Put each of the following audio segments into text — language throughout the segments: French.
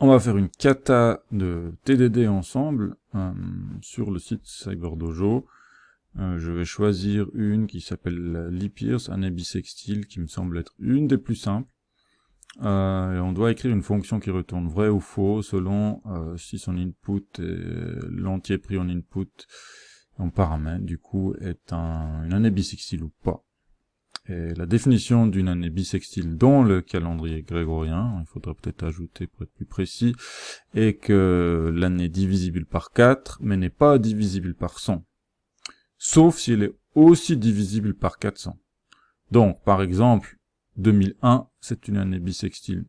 On va faire une kata de TDD ensemble sur le site CyberDojo. Je vais choisir une qui s'appelle Leap Years, année bissextile, qui me semble être une des plus simples. Et on doit écrire une fonction qui retourne vrai ou faux selon si son input est l'entier pris en input en paramètre, du coup, est une année bissextile ou pas. Et la définition d'une année bissextile dans le calendrier grégorien, il faudrait peut-être ajouter pour être plus précis, est que l'année est divisible par 4, mais n'est pas divisible par 100. Sauf si elle est aussi divisible par 400. Donc, par exemple, 2001, c'est une année bissextile.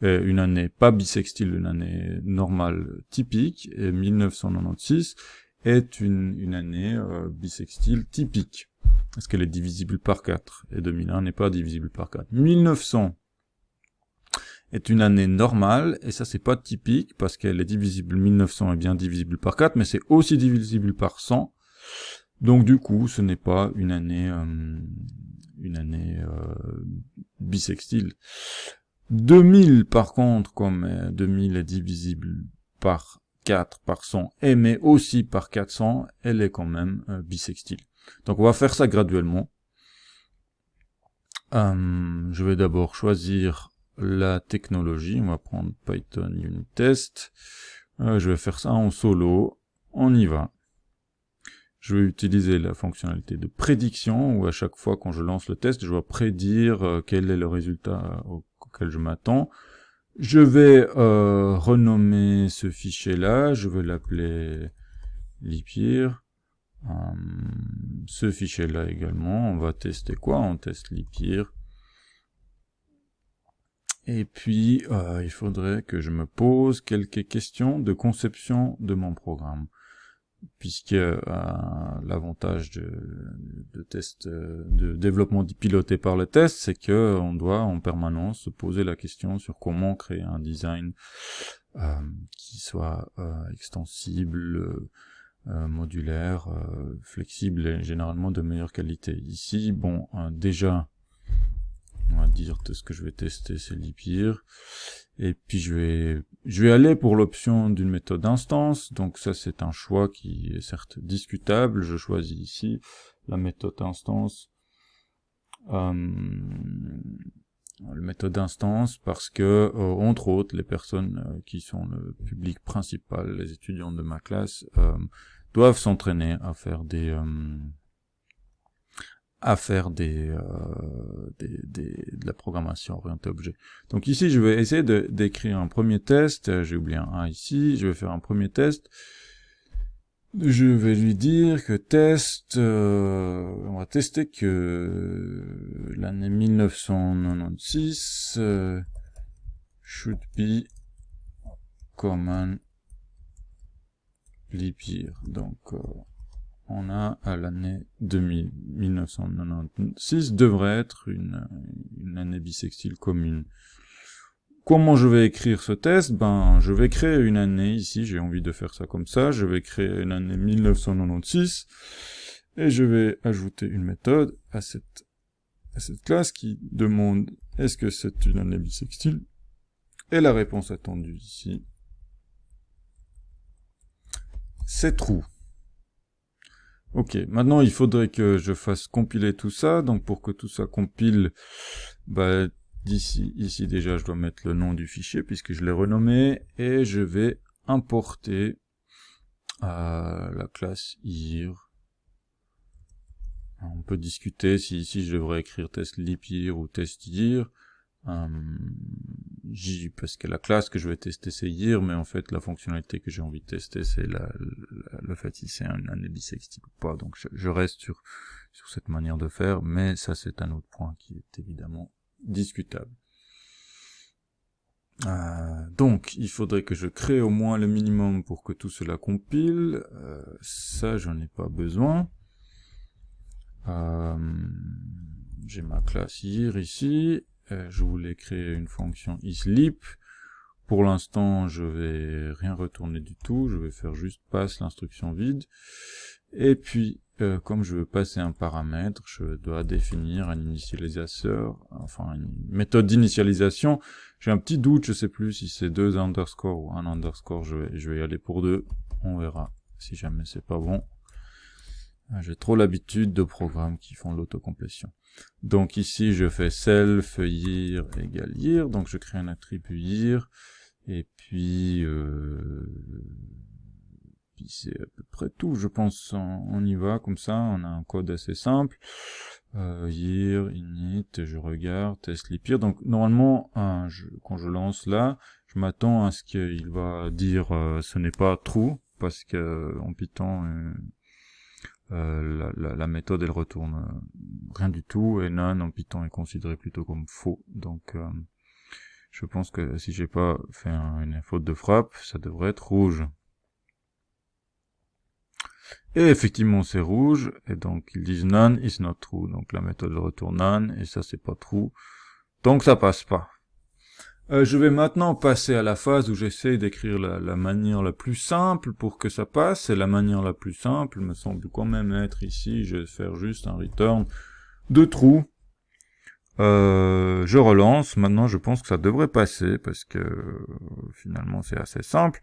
Une année pas bissextile, une année normale typique, et 1996 est une année bissextile typique. Est-ce qu'elle est divisible par 4? Et 2001 n'est pas divisible par 4. 1900 est une année normale, et ça c'est pas typique, parce qu'elle est divisible, 1900 est bien divisible par 4, mais c'est aussi divisible par 100. Donc du coup, ce n'est pas une année bissextile. 2000 par contre, comme 2000 est divisible par 4, par 100, et mais aussi par 400, elle est quand même bissextile. Donc on va faire ça graduellement. Je vais d'abord choisir la technologie. On va prendre Python Unit Test. Je vais faire ça en solo. On y va. Je vais utiliser la fonctionnalité de prédiction, où à chaque fois quand je lance le test, je dois prédire quel est le résultat auquel je m'attends. Je vais renommer ce fichier-là. Je vais l'appeler Leap Year. Ce fichier-là également, on va tester quoi? On teste Leap Year. Et puis, il faudrait que je me pose quelques questions de conception de mon programme. Puisque l'avantage de test, de développement piloté par le test, c'est que on doit en permanence se poser la question sur comment créer un design qui soit extensible, modulaire, flexible et généralement de meilleure qualité. Ici, bon, déjà, on va dire tout ce que je vais tester, c'est Leap Year. Et puis je vais aller pour l'option d'une méthode instance. Donc ça, c'est un choix qui est certes discutable. Je choisis ici la méthode instance. La méthode instance parce que, entre autres, les personnes qui sont le public principal, les étudiants de ma classe, doivent s'entraîner à faire de la programmation orientée objet. Donc ici, je vais essayer d'écrire un premier test. J'ai oublié un A ici. Je vais faire un premier test. Je vais lui dire que on va tester que l'année 1996 should be common leap year. Donc on a à l'année 1996 devrait être une année bissextile commune. Comment je vais écrire ce test? Ben, je vais créer une année, ici, j'ai envie de faire ça comme ça, je vais créer une année 1996, et je vais ajouter une méthode à cette classe qui demande est-ce que c'est une année bissextile? Et la réponse attendue ici, c'est true. Ok, maintenant il faudrait que je fasse compiler tout ça, donc pour que tout ça compile, bah, ici déjà je dois mettre le nom du fichier puisque je l'ai renommé, et je vais importer la classe year. On peut discuter si ici je devrais écrire test leap year ou test year, parce que la classe que je vais tester c'est year, mais en fait la fonctionnalité que j'ai envie de tester c'est le fait si c'est une année bissextile ou pas, donc je reste sur cette manière de faire, mais ça c'est un autre point qui est évidemment discutable. Donc il faudrait que je crée au moins le minimum pour que tout cela compile, ça j'en ai pas besoin. J'ai ma classe year ici, je voulais créer une fonction isLeap. Pour l'instant, je vais rien retourner du tout, je vais faire juste pass l'instruction vide. Et puis, comme je veux passer un paramètre, je dois définir un initialisateur, enfin une méthode d'initialisation. J'ai un petit doute, je sais plus si c'est 2 underscore ou 1 underscore, je vais y aller pour 2, on verra si jamais c'est pas bon. J'ai trop l'habitude de programmes qui font l'autocomplétion. Donc ici je fais self year égale year, donc je crée un attribut year, et puis c'est à peu près tout, je pense. On y va comme ça, on a un code assez simple. Year, init, je regarde, test leap year. Donc normalement, quand je lance là, je m'attends à ce qu'il va dire ce n'est pas true, parce que en Python, la méthode elle retourne rien du tout, et none en Python est considéré plutôt comme faux. Donc je pense que si j'ai pas fait une faute de frappe, ça devrait être rouge. Et effectivement c'est rouge, et donc ils disent none is not true, donc la méthode retourne none, et ça c'est pas true, donc ça passe pas. Je vais maintenant passer à la phase où j'essaie d'écrire la manière la plus simple pour que ça passe, et la manière la plus simple me semble quand même être ici, je vais faire juste un return de true. Je relance, maintenant je pense que ça devrait passer, parce que finalement c'est assez simple.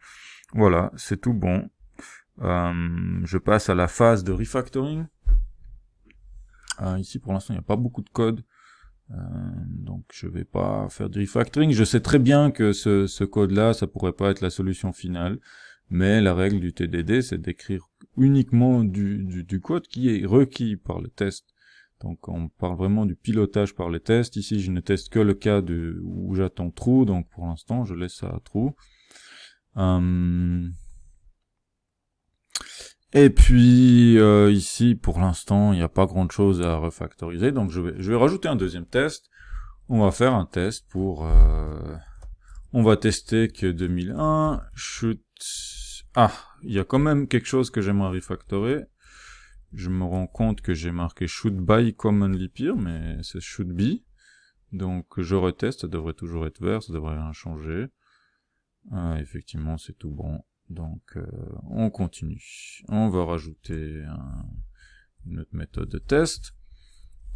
Voilà, c'est tout bon. Je passe à la phase de refactoring. Ici pour l'instant il n'y a pas beaucoup de code, donc je vais pas faire du refactoring. Je sais très bien que ce code là ça pourrait pas être la solution finale, mais la règle du TDD c'est d'écrire uniquement du code qui est requis par le test. Donc on parle vraiment du pilotage par les tests. Ici je ne teste que le cas où j'attends true, donc pour l'instant je laisse ça à true. Et puis ici, pour l'instant, il n'y a pas grand-chose à refactoriser, donc je vais rajouter un deuxième test. On va faire un test pour... on va tester que 2001 should... Ah, il y a quand même quelque chose que j'aimerais refactorer. Je me rends compte que j'ai marqué should by commonly peer, mais c'est should be. Donc je reteste, ça devrait toujours être vert, ça devrait rien changer. Effectivement, c'est tout bon. Donc, on continue. On va rajouter une autre méthode de test.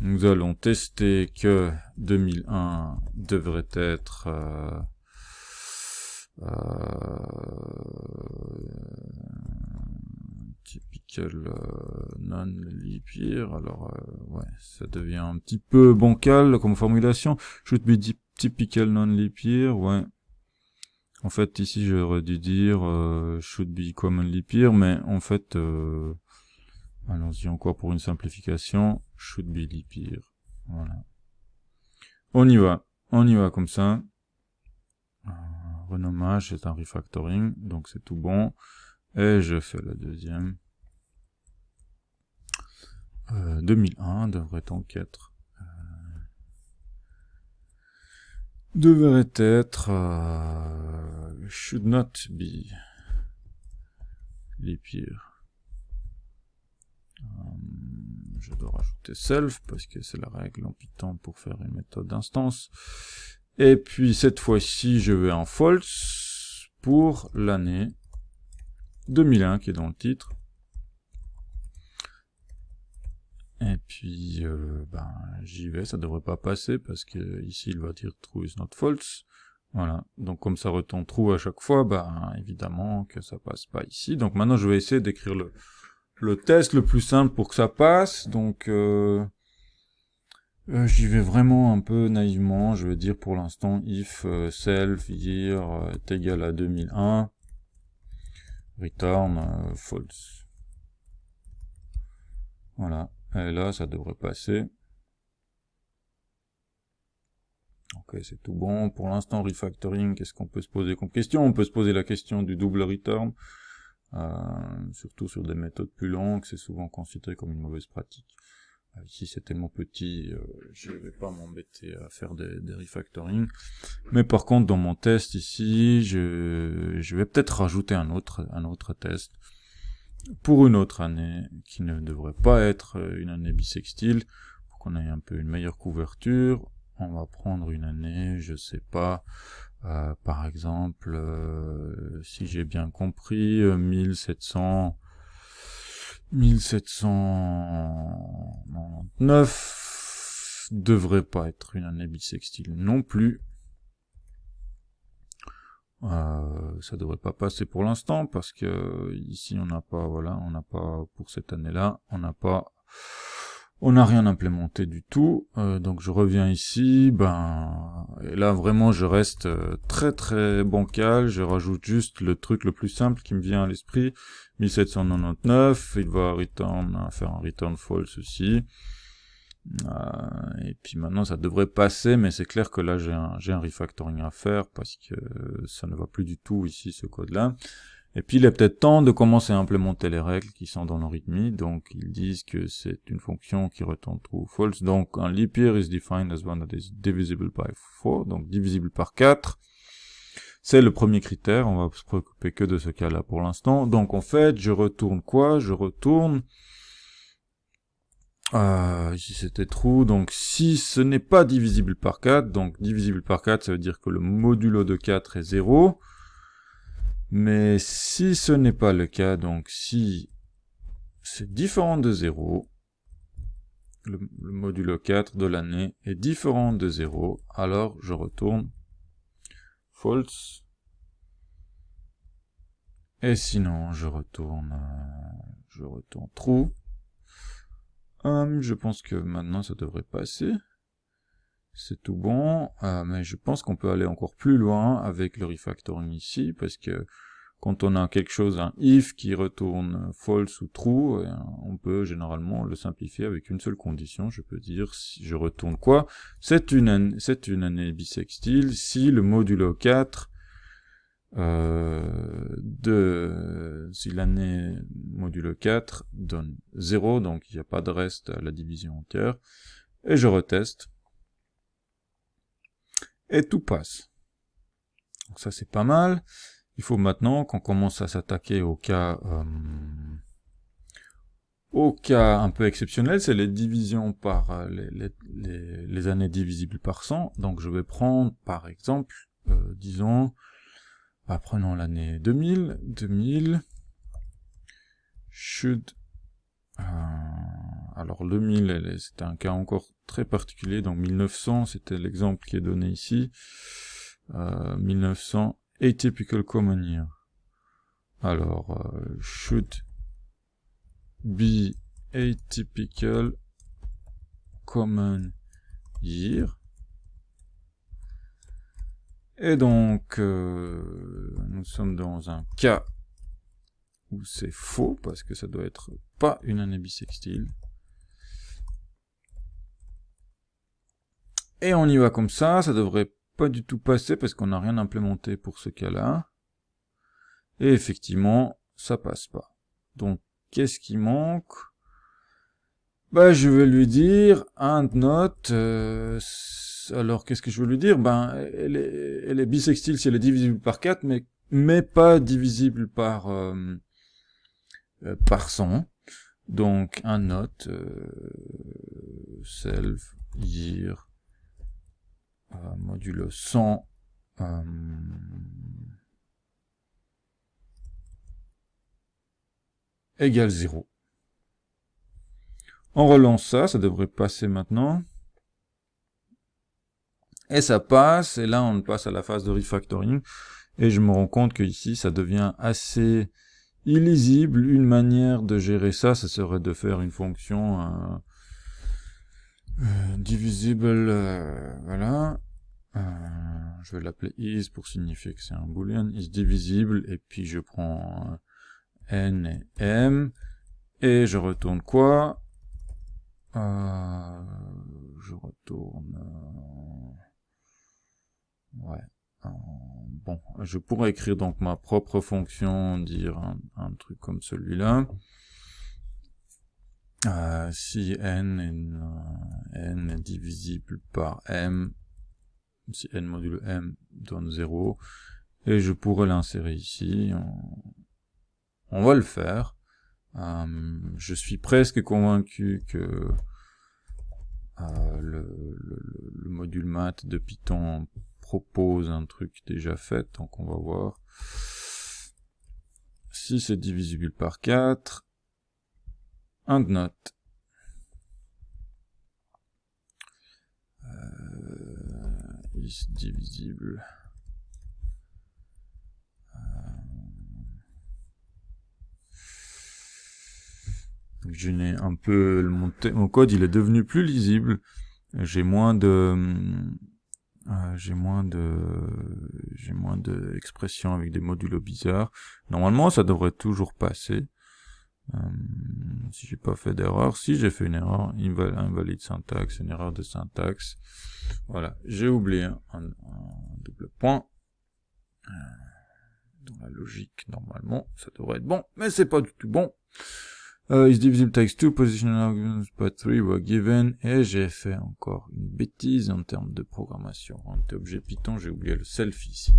Nous allons tester que 2001 devrait être typical non-leap year. Alors, ouais, ça devient un petit peu bancal comme formulation. Should be typical non-leap year, ouais. En fait, ici, j'aurais dû dire should be commonly peer, mais en fait, allons-y encore pour une simplification, should be leap year. Voilà. On y va comme ça. Renommage, c'est un refactoring, donc c'est tout bon. Et je fais la deuxième. 2001 devrait donc être... devrait être... should not be leap year. Je dois rajouter self parce que c'est la règle en Python pour faire une méthode d'instance. Et puis cette fois-ci, je vais en false pour l'année 2001 qui est dans le titre. Et puis j'y vais, ça devrait pas passer parce que ici il va dire true is not false. Voilà, donc comme ça retombe true à chaque fois, évidemment que ça passe pas ici. Donc maintenant je vais essayer d'écrire le test le plus simple pour que ça passe. Donc j'y vais vraiment un peu naïvement. Je vais dire pour l'instant if self year est égal à 2001, return false. Voilà, et là ça devrait passer. Ok, c'est tout bon. Pour l'instant, refactoring, qu'est-ce qu'on peut se poser comme question? On peut se poser la question du double return. Surtout sur des méthodes plus longues, c'est souvent considéré comme une mauvaise pratique. Ici, c'est tellement petit, je vais pas m'embêter à faire des refactoring. Mais par contre, dans mon test ici, je vais peut-être rajouter un autre test pour une autre année qui ne devrait pas être une année bissextile, pour qu'on ait un peu une meilleure couverture. On va prendre une année, je sais pas, par exemple, si j'ai bien compris, 1700, 1799 devrait pas être une année bissextile non plus. Ça devrait pas passer pour l'instant parce que ici on n'a pas, voilà, on n'a pas pour cette année-là, on n'a rien implémenté du tout. Donc je reviens ici, et là vraiment je reste très très bancal. Je rajoute juste le truc le plus simple qui me vient à l'esprit. 1799, il va faire un return false aussi. Et puis maintenant ça devrait passer, mais c'est clair que là j'ai un refactoring à faire parce que ça ne va plus du tout ici ce code là. Et puis il est peut-être temps de commencer à implémenter les règles qui sont dans le readme. Donc ils disent que c'est une fonction qui retourne true ou false. Donc un leap year is defined as one that is divisible by 4, donc divisible par 4. C'est le premier critère, on va se préoccuper que de ce cas-là pour l'instant. Donc en fait, je retourne quoi? Je retourne ici c'était true, donc si ce n'est pas divisible par 4, donc divisible par 4, ça veut dire que le modulo de 4 est 0, mais si ce n'est pas le cas, donc si c'est différent de 0, le modulo 4 de l'année est différent de 0, alors je retourne false, et sinon je retourne true. Je pense que maintenant ça devrait passer. C'est tout bon, mais je pense qu'on peut aller encore plus loin avec le refactoring ici, parce que quand on a quelque chose, un if qui retourne false ou true, on peut généralement le simplifier avec une seule condition. Je peux dire, si je retourne quoi? C'est une année bissextile si le modulo 4 si l'année modulo 4 donne 0, donc il n'y a pas de reste à la division entière, et je reteste, et tout passe. Donc ça c'est pas mal. Il faut maintenant qu'on commence à s'attaquer au cas un peu exceptionnel, c'est les divisions par les années divisibles par 100. Donc je vais prendre par exemple, disons, prenons l'année 2000 should, alors 2000 c'était un cas encore très particulier, donc 1900 c'était l'exemple qui est donné ici, 1900 atypical common year. Alors should be atypical common year. Et donc, nous sommes dans un cas où c'est faux, parce que ça doit être pas une année bissextile. Et on y va comme ça devrait pas du tout passer, parce qu'on n'a rien implémenté pour ce cas-là. Et effectivement, ça passe pas. Donc, qu'est-ce qui manque? Je vais lui dire, and not, alors qu'est-ce que je veux lui dire? Elle est bissextile si elle est divisible par 4, mais pas divisible par 100. Donc, un note, self, year, modulo 100, égale 0. On relance ça devrait passer maintenant. Et ça passe, et là on passe à la phase de refactoring, et je me rends compte que ici ça devient assez illisible. Une manière de gérer ça serait de faire une fonction divisible, voilà. Je vais l'appeler is pour signifier que c'est un boolean, is divisible, et puis je prends n et m, et je retourne quoi? Je retourne... ouais. Bon, je pourrais écrire donc ma propre fonction, dire un truc comme celui-là. Si n est divisible par m, si n modulo m donne 0, et je pourrais l'insérer ici. On va le faire. Je suis presque convaincu que le module math de Python propose un truc déjà fait, donc on va voir. Si c'est divisible par 4, and not. Is divisible. Je n'ai un peu mon code, il est devenu plus lisible. J'ai moins expressions avec des modulos bizarres. Normalement, ça devrait toujours passer. Si j'ai pas fait d'erreur, si j'ai fait une erreur, invalide syntaxe, une erreur de syntaxe. Voilà, j'ai oublié un double point. Dans la logique, normalement, ça devrait être bon, mais c'est pas du tout bon. Is divisible takes two positional arguments, but three were given, et j'ai fait encore une bêtise en termes de programmation. En objet Python, j'ai oublié le self ici.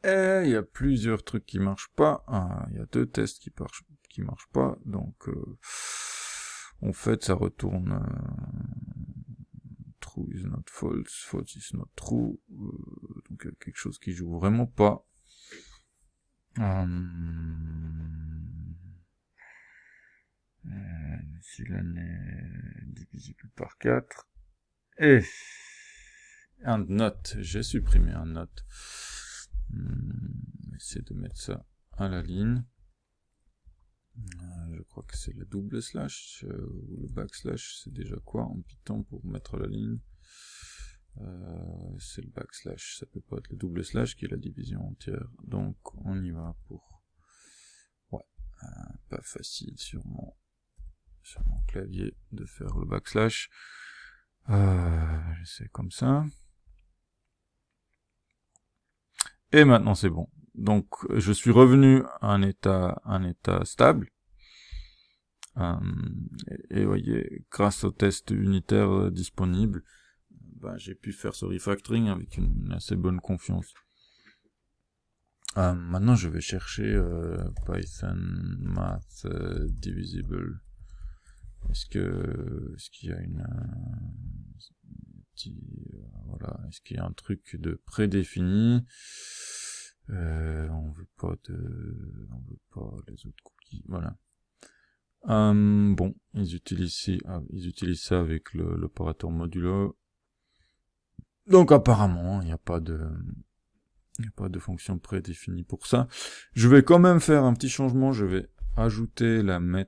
Et il y a plusieurs trucs qui marchent pas. Il y a 2 tests qui marchent pas, donc en fait ça retourne true is not false, false is not true, donc quelque chose qui joue vraiment pas. Si l'année est divisible par 4, et un note, j'ai supprimé un note. Essayer de mettre ça à la ligne. Je crois que c'est le double slash ou le backslash, c'est déjà quoi en Python pour mettre la ligne? C'est le backslash, ça peut pas être le double slash qui est la division entière. Donc on y va pour... Ouais, pas facile sur mon clavier de faire le backslash. J'essaie comme ça. Et maintenant c'est bon. Donc je suis revenu à un état stable. Et voyez, grâce au test unitaire disponible, j'ai pu faire ce refactoring avec une assez bonne confiance. Maintenant je vais chercher Python Math Divisible. Est-ce qu'il y a voilà, est-ce qu'il y a un truc de prédéfini? On veut pas les autres cookies, voilà. Bon, ils utilisent ça avec l'opérateur modulo. Donc apparemment, il n'y a pas de fonction prédéfinie pour ça. Je vais quand même faire un petit changement, je vais ajouter un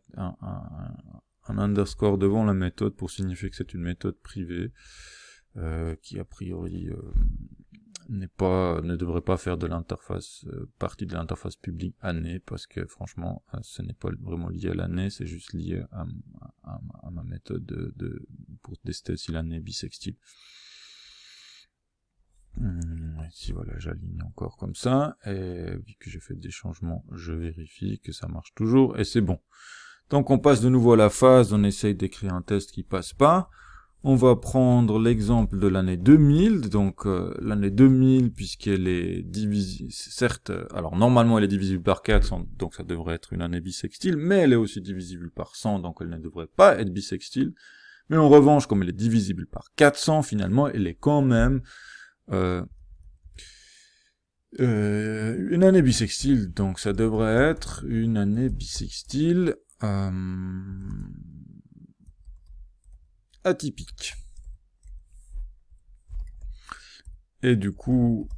underscore devant la méthode pour signifier que c'est une méthode privée, qui a priori ne devrait pas faire de l'interface partie de l'interface publique année, parce que franchement ce n'est pas vraiment lié à l'année, c'est juste lié à ma méthode pour tester si l'année est bisextile. Ici voilà, j'aligne encore comme ça, et vu que j'ai fait des changements, je vérifie que ça marche toujours, et c'est bon. Donc on passe de nouveau à la phase, on essaye d'écrire un test qui passe pas. On va prendre l'exemple de l'année 2000, donc l'année 2000, puisqu'elle est divisible, certes, alors normalement elle est divisible par 4, donc ça devrait être une année bisextile, mais elle est aussi divisible par 100, donc elle ne devrait pas être bisextile. Mais en revanche, comme elle est divisible par 400, finalement, elle est quand même une année bisextile, donc ça devrait être une année bisextile atypique. Et du coup,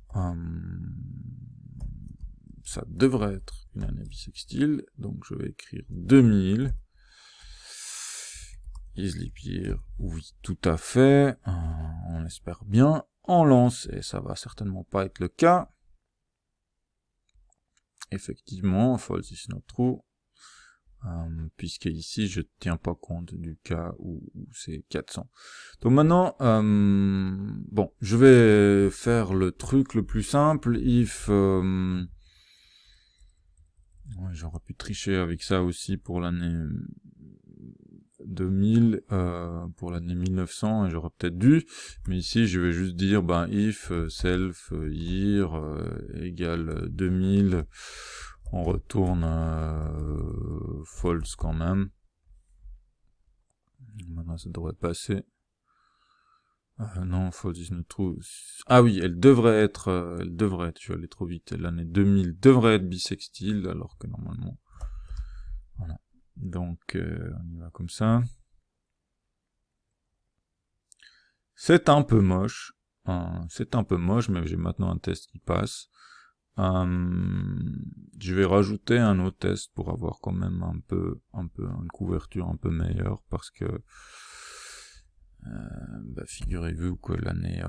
ça devrait être une année bisextile, donc je vais écrire 2000. Is leap year? Oui, tout à fait, on espère bien. On lance, et ça va certainement pas être le cas. Effectivement, false is not true. Puisque ici je tiens pas compte du cas où c'est 400. Donc maintenant, bon, je vais faire le truc le plus simple. If ouais, j'aurais pu tricher avec ça aussi pour l'année 2000, pour l'année 1900, et j'aurais peut-être dû, mais ici je vais juste dire if self year égale 2000, on retourne false quand même. Maintenant ça devrait passer. Non, false is not true. Ah oui, elle devrait être, je suis allé trop vite, l'année 2000 devrait être bissextile, alors que normalement, voilà. Donc, on y va comme ça. C'est un peu moche, mais j'ai maintenant un test qui passe. Je vais rajouter un autre test pour avoir quand même un peu une couverture un peu meilleure, parce que figurez-vous que l'année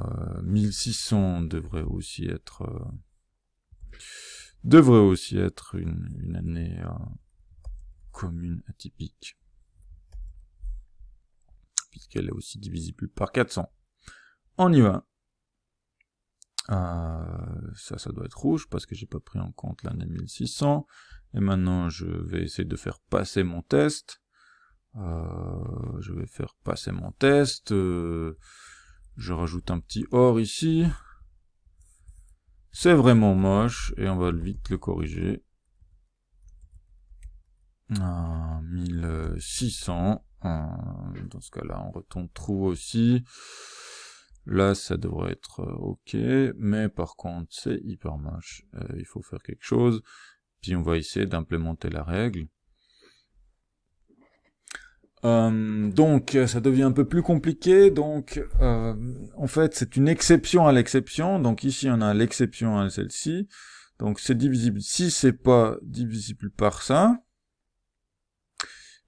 1600 devrait aussi être une année commune atypique, puisqu'elle est aussi divisible par 400. On y va. Ça doit être rouge parce que j'ai pas pris en compte l'année 1600. Et maintenant, je vais essayer de faire passer mon test. Je vais faire passer mon test. Je rajoute un petit OR ici. C'est vraiment moche et on va vite le corriger. 1600. Dans ce cas-là, on retourne true aussi. Là, ça devrait être ok, mais par contre, c'est hyper moche. Il faut faire quelque chose. Puis on va essayer d'implémenter la règle. Donc, ça devient un peu plus compliqué. Donc, en fait, c'est une exception à l'exception. Donc ici, on a l'exception à celle-ci. Donc, c'est divisible si c'est pas divisible par ça.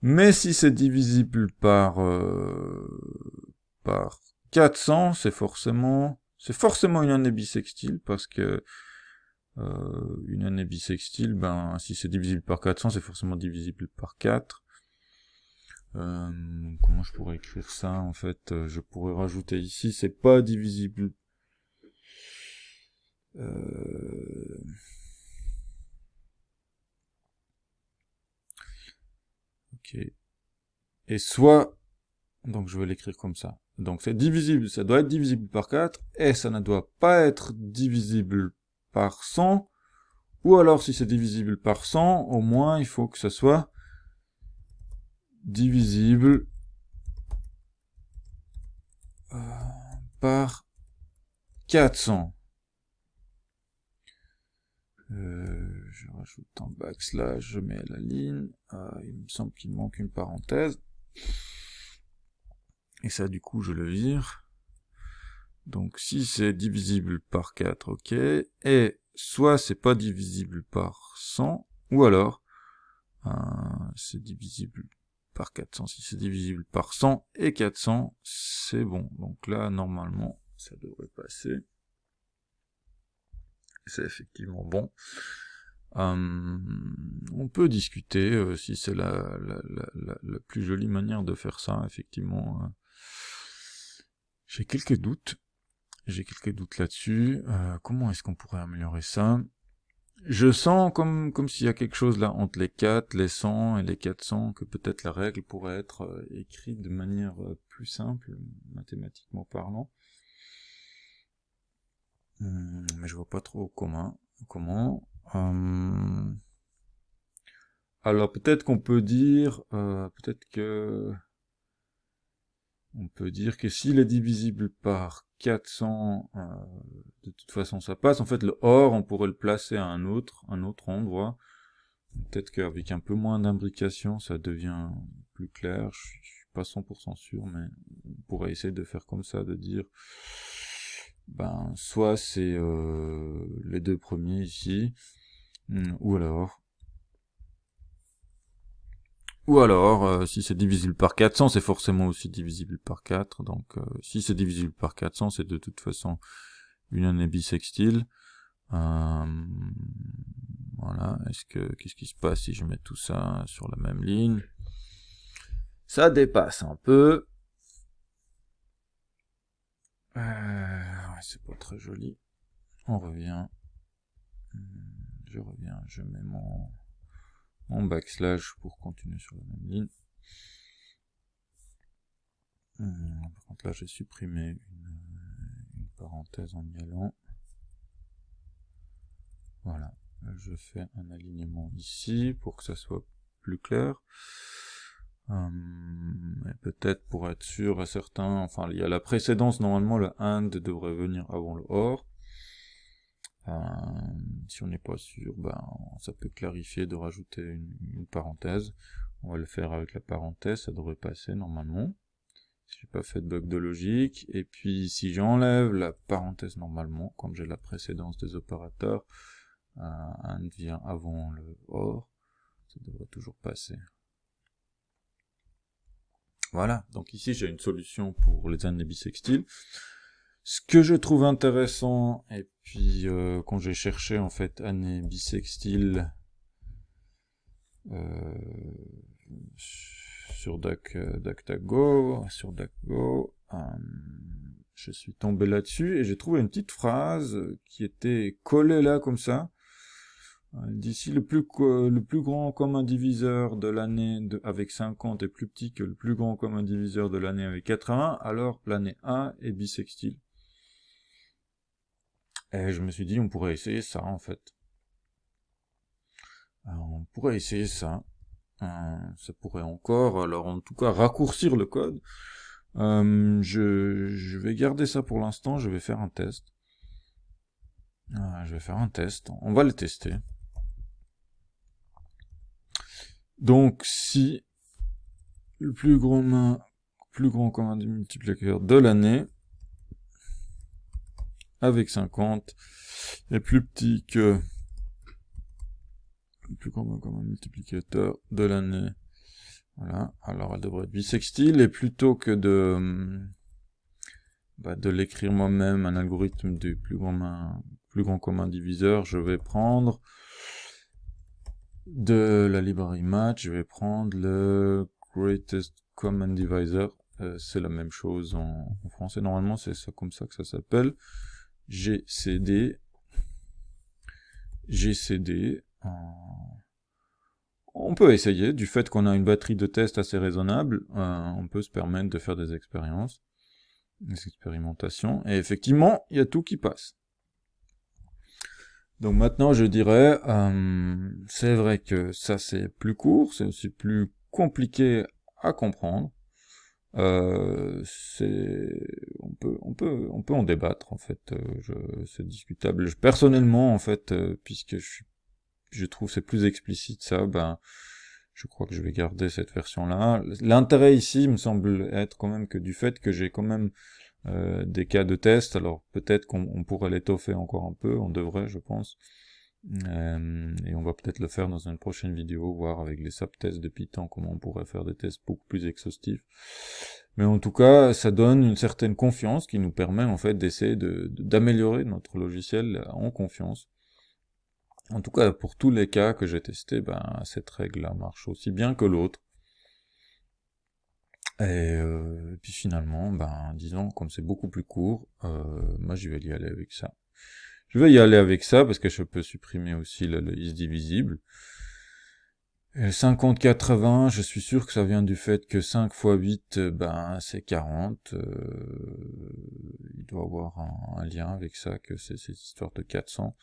Mais si c'est divisible par 400, c'est forcément une année bissextile, parce que une année bissextile, ben si c'est divisible par 400, c'est forcément divisible par 4. Comment je pourrais écrire ça en fait? Je pourrais rajouter ici, c'est pas divisible. Ok. Et soit, donc je vais l'écrire comme ça. Donc c'est divisible, ça doit être divisible par 4, et ça ne doit pas être divisible par 100, ou alors si c'est divisible par 100, au moins il faut que ça soit divisible par 400. Je rajoute un backslash, je mets la ligne, il me semble qu'il manque une parenthèse, et ça du coup je le vire. Donc si c'est divisible par 4, ok, et soit c'est pas divisible par 100, ou alors c'est divisible par 400. Si c'est divisible par 100 et 400, c'est bon. Donc là, normalement, ça devrait passer. C'est effectivement bon. On peut discuter si c'est la plus jolie manière de faire ça, effectivement. J'ai quelques doutes. Là-dessus. Comment est-ce qu'on pourrait améliorer ça? Je sens comme s'il y a quelque chose là entre les 4, les 100 et les 400, que peut-être la règle pourrait être écrite de manière plus simple, mathématiquement parlant. Mais je vois pas trop comment. Alors peut-être qu'on peut dire, on peut dire que s'il est divisible par 400, de toute façon ça passe. En fait, le OR, on pourrait le placer à un autre endroit. Peut-être qu'avec un peu moins d'imbrication, ça devient plus clair. Je suis pas 100% sûr, mais on pourrait essayer de faire comme ça, de dire, ben, soit c'est les deux premiers ici, ou alors, si c'est divisible par 400, c'est forcément aussi divisible par 4. Donc, si c'est divisible par 400, c'est de toute façon une année bissextile. Voilà. Qu'est-ce qui se passe si je mets tout ça sur la même ligne? Ça dépasse un peu. Ouais, c'est pas très joli. On revient. Je reviens. Je mets mon backslash pour continuer sur la même ligne. Par contre là j'ai supprimé une parenthèse en y allant. Voilà. Je fais un alignement ici pour que ça soit plus clair. Et peut-être pour être sûr et certain, enfin il y a la précédence, normalement le AND devrait venir avant le OR. Si on n'est pas sûr, ben ça peut clarifier de rajouter une parenthèse. On va le faire avec la parenthèse, ça devrait passer normalement. Si j'ai pas fait de bug de logique. Et puis si j'enlève la parenthèse normalement, comme j'ai la précédence des opérateurs, AND vient avant le OR, ça devrait toujours passer. Voilà, donc ici j'ai une solution pour les années bissextiles. Ce que je trouve intéressant, et puis quand j'ai cherché en fait année bissextile sur DuckDuckGo, je suis tombé là-dessus et j'ai trouvé une petite phrase qui était collée là comme ça. D'ici le plus grand commun diviseur de l'année avec 50 est plus petit que le plus grand commun diviseur de l'année avec 80, alors l'année 1 est bissextile. Et je me suis dit, on pourrait essayer ça, en fait. Alors, on pourrait essayer ça. Ça pourrait encore, alors en tout cas, raccourcir le code. Je vais garder ça pour l'instant, je vais faire un test. On va le tester. Donc, si le plus grand commun multiplicateur de l'année avec 50 est plus petit que le plus grand commun multiplicateur de l'année. Voilà, alors elle devrait être bissextile, et plutôt que de l'écrire moi-même, un algorithme du plus grand commun diviseur, je vais prendre de la librairie match, je vais prendre le greatest common divisor, c'est la même chose en français, normalement c'est ça comme ça que ça s'appelle, GCD, on peut essayer, du fait qu'on a une batterie de tests assez raisonnable, on peut se permettre de faire des expérimentations, et effectivement, il y a tout qui passe. Donc maintenant, je dirais, c'est vrai que ça c'est plus court, c'est aussi plus compliqué à comprendre. On peut en débattre en fait. C'est discutable. Personnellement, en fait, puisque je trouve c'est plus explicite ça, je crois que je vais garder cette version-là. L'intérêt ici me semble être quand même que du fait que j'ai quand même des cas de test, alors peut-être qu'on pourrait l'étoffer encore un peu, on devrait, je pense. Et on va peut-être le faire dans une prochaine vidéo, voir avec les subtests de Python comment on pourrait faire des tests beaucoup plus exhaustifs. Mais en tout cas, ça donne une certaine confiance qui nous permet en fait d'essayer d'améliorer notre logiciel en confiance. En tout cas, pour tous les cas que j'ai testés, cette règle-là marche aussi bien que l'autre. Et puis finalement, disons, comme c'est beaucoup plus court, moi je vais y aller avec ça. Je vais y aller avec ça parce que je peux supprimer aussi le isdivisible. 50-80, je suis sûr que ça vient du fait que 5 x 8, c'est 40. Il doit avoir un lien avec ça, que c'est cette histoire de 400.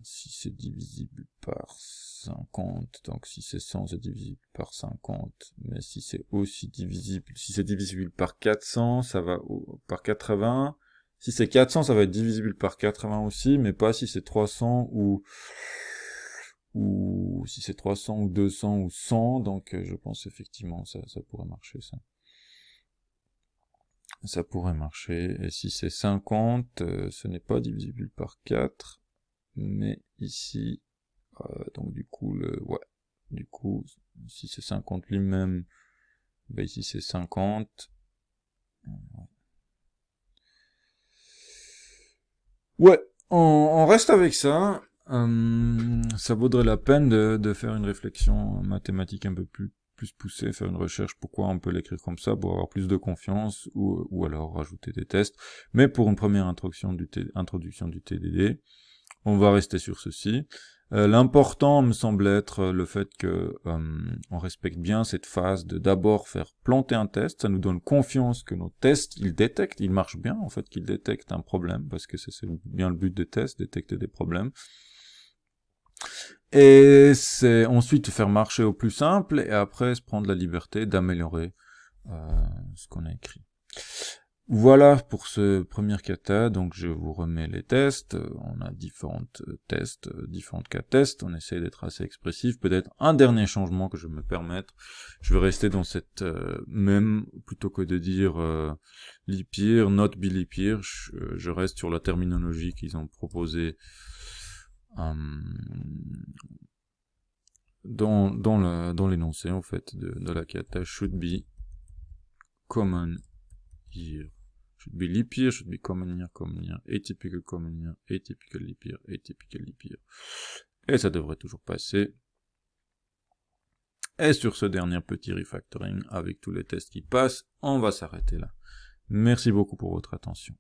Si c'est divisible par 50, donc si c'est 100, c'est divisible par 50, mais si c'est aussi divisible, si c'est divisible par 400, ça va par 80, si c'est 400, ça va être divisible par 80 aussi, mais pas si c'est 300 ou si c'est 300 ou 200 ou 100, donc je pense effectivement ça pourrait marcher ça. Ça pourrait marcher, et si c'est 50, ce n'est pas divisible par 4, mais ici, donc du coup, si c'est 50 lui-même, ici c'est 50. Ouais, on reste avec ça. Ça vaudrait la peine de faire une réflexion mathématique un peu plus poussée, faire une recherche pourquoi on peut l'écrire comme ça, pour avoir plus de confiance, ou alors rajouter des tests. Mais pour une première introduction du TDD, on va rester sur ceci. L'important me semble être le fait que on respecte bien cette phase de d'abord faire planter un test. Ça nous donne confiance que nos tests, ils marchent bien, en fait, qu'ils détectent un problème, parce que c'est bien le but des tests, détecter des problèmes. Et c'est ensuite faire marcher au plus simple, et après se prendre la liberté d'améliorer ce qu'on a écrit. Voilà pour ce premier kata, donc je vous remets les tests. On a différentes tests, différentes cas tests, on essaie d'être assez expressif. Peut-être un dernier changement que je vais me permettre, je vais rester dans cette même, plutôt que de dire leap year, not be leap year, je reste sur la terminologie qu'ils ont proposée dans l'énoncé en fait de la kata. Should be common year. Should be leap year, should be common year, atypical common year, atypical leap year, atypical leap year. Et ça devrait toujours passer. Et sur ce dernier petit refactoring, avec tous les tests qui passent, on va s'arrêter là. Merci beaucoup pour votre attention.